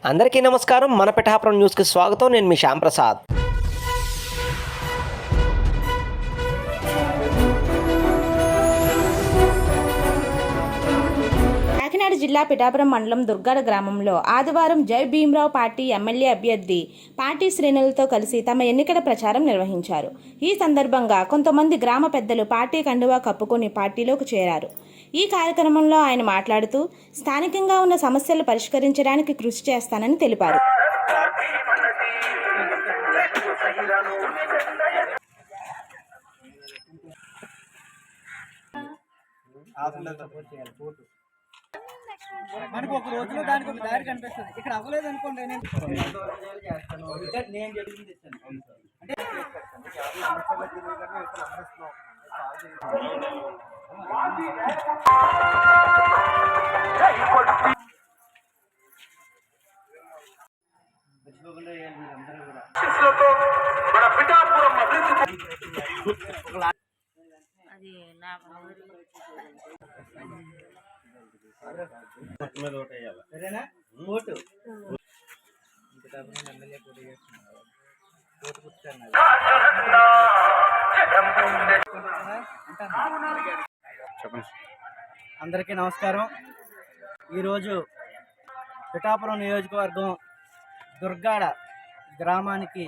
అందరికీ నమస్కారం. మన పిఠాపురం న్యూస్కి స్వాగతం. నేను మీ శ్యామ్ ప్రసాద్. కాకినాడ జిల్లా పిఠాపురం మండలం దుర్గాడ గ్రామంలో ఆదివారం జై భీమ్రావు పార్టీ ఎమ్మెల్యే అభ్యర్థి పార్టీ శ్రేణులతో కలిసి తమ ఎన్నికల ప్రచారం నిర్వహించారు. ఈ సందర్భంగా కొంతమంది గ్రామ పెద్దలు పార్టీ కండువా కప్పుకొని పార్టీలోకి చేరారు. ఈ కార్యక్రమంలో ఆయన మాట్లాడుతూ స్థానికంగా ఉన్న సమస్యలు పరిష్కరించడానికి కృషి చేస్తానని తెలిపారు. మనకు ఒక రోజులో దానికి ఒక దారి కనిపిస్తుంది. ఇక్కడ అవ్వలేదు అనుకోండి, నేను చెప్పింది సరేనా? ఓటు ఎమ్మెల్యే పోటీ చేస్తున్నారు. ఓటు కూర్చున్నారు. అందరికీ నమస్కారం. ఈరోజు పిఠాపురం నియోజకవర్గం దుర్గాడ గ్రామానికి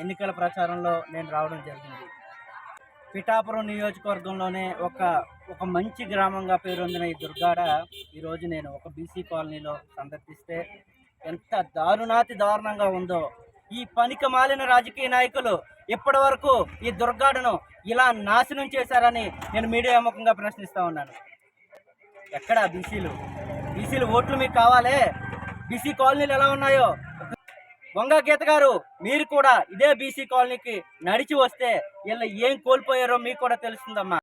ఎన్నికల ప్రచారంలో నేను రావడం జరిగింది. పిఠాపురం నియోజకవర్గంలోనే ఒక మంచి గ్రామంగా పేరొందిన ఈ దుర్గాడ ఈరోజు నేను ఒక బీసీ కాలనీలో సందర్శిస్తే ఎంత దారుణంగా ఉందో. ఈ పనికి మాలిన రాజకీయ నాయకులు ఇప్పటి వరకు ఈ దుర్గాడను ఇలా నాశనం చేశారని నేను మీడియా ముఖంగా ప్రశ్నిస్తూ ఉన్నాను. ఎక్కడ బీసీలు ఓట్లు మీకు కావాలే? బీసీ కాలనీలు ఎలా ఉన్నాయో వంగ గీత గారు, మీరు కూడా ఇదే బీసీ కాలనీకి నడిచి వస్తే వీళ్ళు ఏం కోల్పోయారో మీకు కూడా తెలుస్తుందమ్మా.